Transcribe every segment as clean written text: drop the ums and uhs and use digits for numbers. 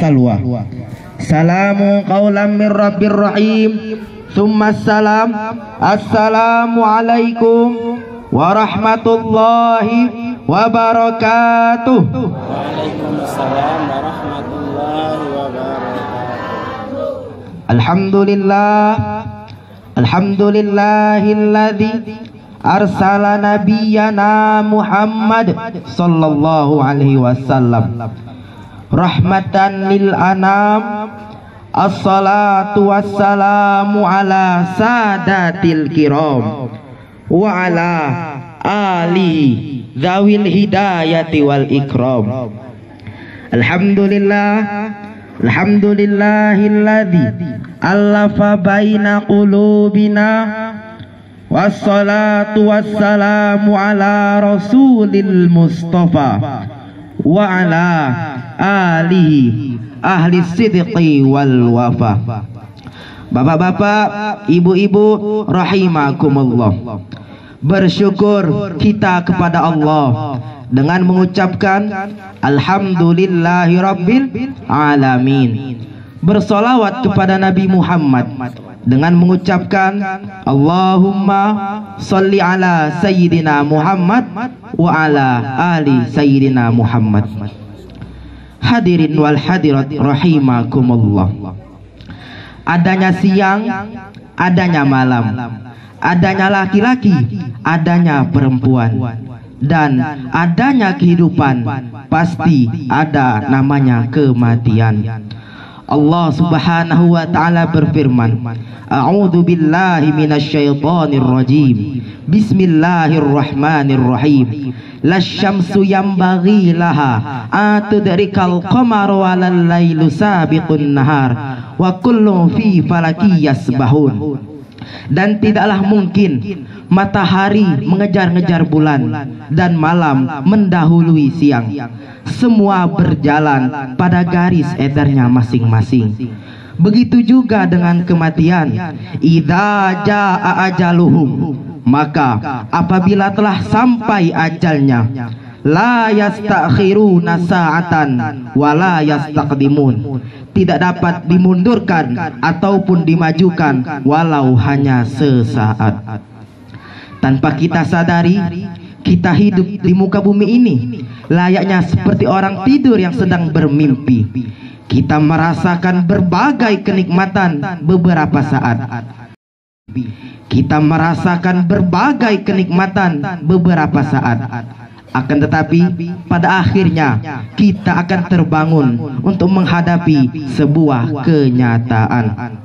salwa. Salamu qawlan min rabbir rahim. Thumma salam. Assalamualaikum warahmatullahi wabarakatuh. Waalaikumsalam warahmatullahi wabarakatuh. Alhamdulillahilladzi arsala nabiyyana Muhammad sallallahu alaihi wasallam rahmatan lil anam. Assalatu wassalamu ala sadatil kiram wa ala ali zawil hidayati wal ikram. Alhamdulillahilladzi allafa baina qulubina. Wassalatu wassalamu ala rasulil mustafa wa ala alihi ahli sidqi wal wafa. Bapak-bapak, ibu-ibu rahimakumullah, bersyukur kita kepada Allah dengan mengucapkan alhamdulillahi rabbil alamin. Bersolawat kepada Nabi Muhammad dengan mengucapkan Allahumma sholli ala sayyidina Muhammad wa ala ali sayyidina Muhammad. Hadirin wal hadirat rahimakumullah. Adanya siang, adanya malam, adanya laki-laki, adanya perempuan, dan adanya kehidupan, pasti ada namanya kematian. Allah subhanahu wa ta'ala berfirman, A'udzu billahi minasyaitonir rajim. Bismillahirrahmanirrahim. Lasyamsu yambaghi laha atudrikal qamara walal lailu sabiqun nahar wa kullun fi falaki yasbahun. Dan tidaklah mungkin matahari mengejar-ngejar bulan dan malam mendahului siang. Semua berjalan pada garis edarnya masing-masing. Begitu juga dengan kematian. Idza jaa ajaluhum, maka apabila telah sampai ajalnya, la yastakhiruna sa'atan wa la yastaqdimun, tidak dapat dimundurkan ataupun dimajukan walau hanya sesaat. Tanpa kita sadari, kita hidup di muka bumi ini layaknya seperti orang tidur yang sedang bermimpi. Kita merasakan berbagai kenikmatan beberapa saat. Kita merasakan berbagai kenikmatan beberapa saat. Akan tetapi pada akhirnya kita akan terbangun untuk menghadapi sebuah kenyataan.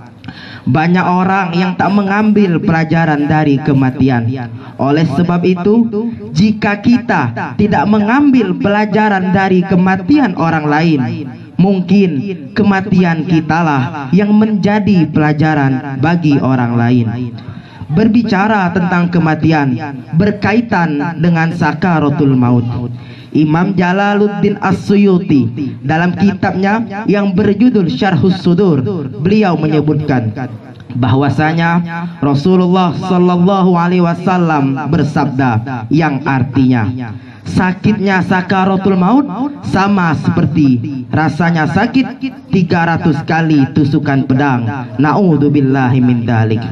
Banyak orang yang tak mengambil pelajaran dari kematian. Oleh sebab itu, jika kita tidak mengambil pelajaran dari kematian orang lain, mungkin kematian kitalah yang menjadi pelajaran bagi orang lain. Berbicara tentang kematian berkaitan dengan sakaratul maut, Imam Jalaluddin As-Suyuti dalam kitabnya yang berjudul Syarhus Sudur, beliau menyebutkan bahwasanya Rasulullah sallallahu alaihi wasallam bersabda yang artinya, sakitnya sakaratul maut sama seperti rasanya sakit 300 kali tusukan pedang. Na'udzubillahi min dzalik.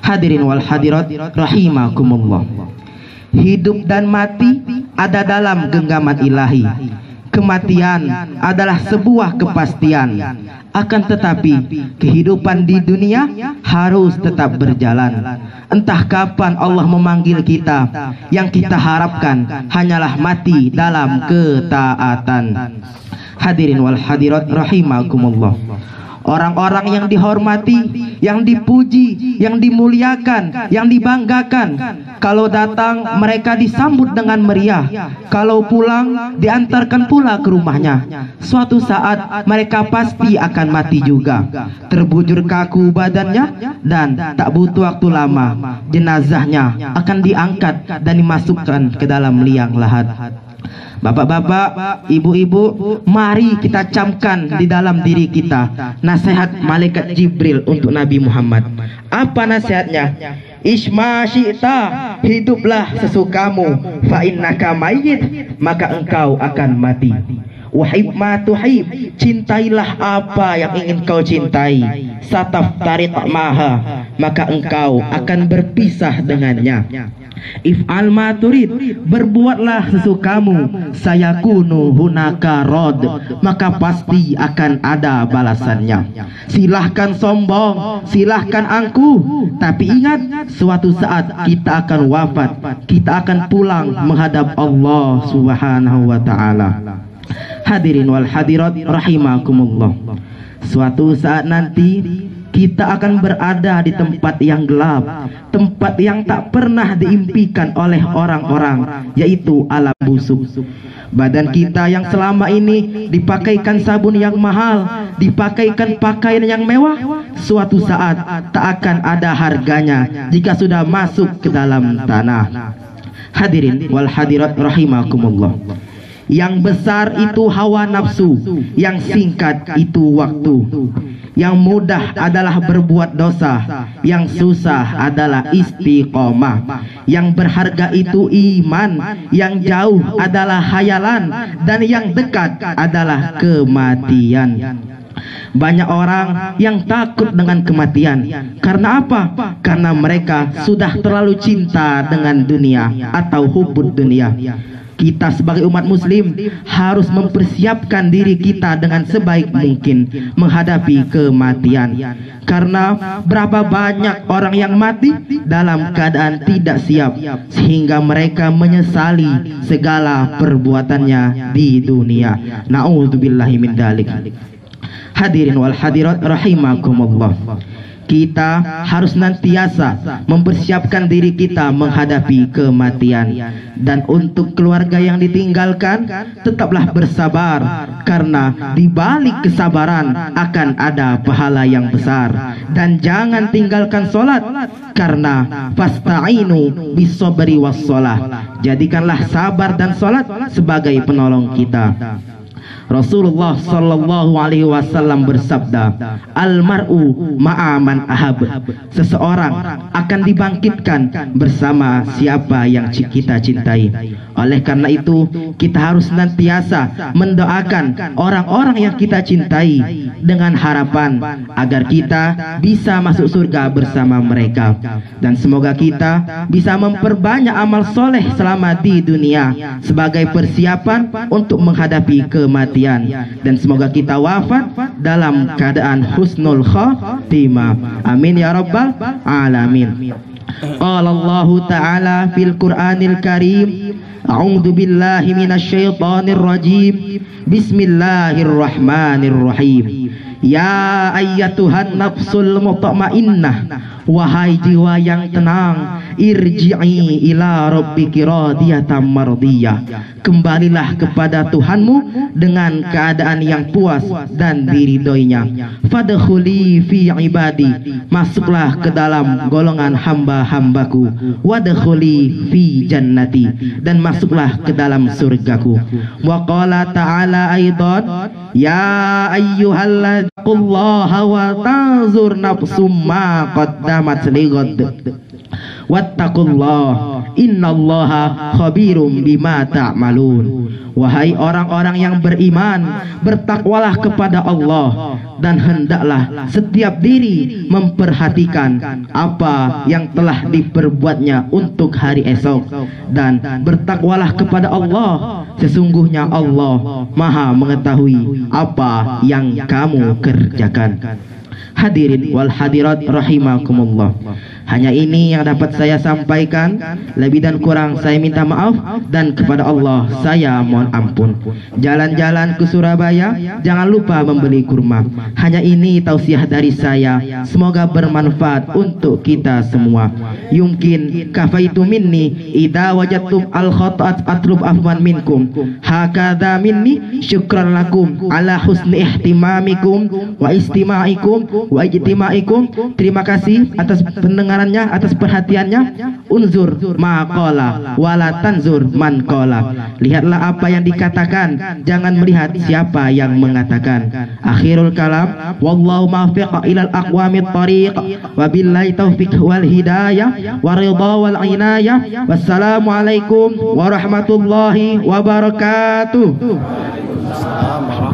Hadirin wal hadirat rahimakumullah. Hidup dan mati ada dalam genggaman ilahi. Kematian adalah sebuah kepastian. Akan tetapi kehidupan di dunia harus tetap berjalan. Entah kapan Allah memanggil kita, yang kita harapkan hanyalah mati dalam ketaatan. Hadirin wal hadirat rahimakumullah. Orang-orang yang dihormati, yang dipuji, yang dimuliakan, yang dibanggakan, kalau datang mereka disambut dengan meriah, kalau pulang diantarkan pula ke rumahnya. Suatu saat mereka pasti akan mati juga, terbujur kaku badannya, dan tak butuh waktu lama jenazahnya akan diangkat dan dimasukkan ke dalam liang lahat. Bapak-bapak, ibu-ibu, mari kita camkan di dalam diri kita nasihat malaikat Jibril untuk Nabi Muhammad. Apa nasihatnya? Isma syi'ta, hiduplah sesukamu, fa innaka mayyit, maka engkau akan mati. Wahib ma tuhib, cintailah apa yang ingin kau cintai. Sataftariq maha, maka engkau akan berpisah dengannya. If'al ma turid, berbuatlah sesukamu. Sayakunu hunaka rod, maka pasti akan ada balasannya. Silahkan sombong, silahkan angkuh, tapi ingat, suatu saat kita akan wafat, kita akan pulang menghadap Allah Subhanahu wa ta'ala. Hadirin wal hadirat rahimakumullah. Suatu saat nanti kita akan berada di tempat yang gelap, tempat yang tak pernah diimpikan oleh orang-orang, yaitu alam busuk. Badan kita yang selama ini dipakaikan sabun yang mahal, dipakaikan pakaian yang mewah, suatu saat tak akan ada harganya jika sudah masuk ke dalam tanah. Hadirin wal hadirat rahimakumullah. Yang besar itu hawa nafsu, yang singkat itu waktu. Yang mudah adalah berbuat dosa, yang susah adalah istiqomah. Yang berharga itu iman, yang jauh adalah khayalan, dan yang dekat adalah kematian. Banyak orang yang takut dengan kematian. Karena apa? Karena mereka sudah terlalu cinta dengan dunia atau hubbud dunia. Kita sebagai umat muslim harus mempersiapkan diri kita dengan sebaik mungkin menghadapi kematian. Karena berapa banyak orang yang mati dalam keadaan tidak siap, sehingga mereka menyesali segala perbuatannya di dunia. Na'udzubillahi min dzalik. Hadirin wal hadirat rahimakumullah. Kita harus nantiasa mempersiapkan diri kita menghadapi kematian. Dan untuk keluarga yang ditinggalkan, tetaplah bersabar, karena di balik kesabaran akan ada pahala yang besar. Dan jangan tinggalkan solat, karena fasta'inu bis-sabri was-shalah. Jadikanlah sabar dan solat sebagai penolong kita. Rasulullah sallallahu alaihi wasallam bersabda, "Al-mar'u ma'a man ahab." Seseorang akan dibangkitkan bersama siapa yang kita cintai. Oleh karena itu, kita harus senantiasa mendoakan orang-orang yang kita cintai dengan harapan agar kita bisa masuk surga bersama mereka. Dan semoga kita bisa memperbanyak amal soleh selama di dunia sebagai persiapan untuk menghadapi kematian. Dan semoga kita wafat dalam keadaan husnul khatimah. Amin ya rabbal alamin. Qala Allah Ta'ala fil Qur'anil Karim, a'udzu billahi minasy syaithanir rajim. Bismillahirrahmanirrahim. Ya ayyatuhan nafsul mutmainnah, wahai jiwa yang tenang, irji'i ila rabbiki radiyatan mardiyah. Kembalilah kepada Tuhanmu dengan keadaan yang puas dan diridhoinya. Fadkhuli fi ibadi, masuklah ke dalam golongan hamba-hambaku. Wadkhuli fi jannati, dan masuklah ke dalam surgaku. Wa qala ta'ala aidan, ya ayyuhalladziqullaha wa tanzur nafsum ma qaddamat lighad. Wattaqullah, innallaha khabirum bima ta'malun. Wahai orang-orang yang beriman, bertakwalah kepada Allah, dan hendaklah setiap diri memperhatikan apa yang telah diperbuatnya untuk hari esok. Dan bertakwalah kepada Allah, sesungguhnya Allah Maha mengetahui apa yang kamu kerjakan. Hadirin wal hadirat rahimakumullah. Hanya ini yang dapat saya sampaikan. Lebih dan kurang saya minta maaf, dan kepada Allah saya mohon ampun. Jalan-jalan ke Surabaya, jangan lupa membeli kurma. Hanya ini tausiah dari saya, semoga bermanfaat untuk kita semua. Yumkin kafaitu minni idza wajadtum al khata'at atlub afwan minkum. Hakadha minni syukran lakum ala husni ihtimamikum wa istima'ikum wa ijtima'ikum. Terima kasih atas pendengarannya, atas perhatiannya. Unzur maqala wala tanzur man qala. Lihatlah apa yang dikatakan, jangan melihat siapa yang mengatakan. Akhirul kalam, wallahu muwaffiq ilal aqwamit thariq, wabillahi taufiq wal hidayah wa ridha wal inayah. Wassalamualaikum warahmatullahi wabarakatuh. Waalaikumsalam warahmatullahi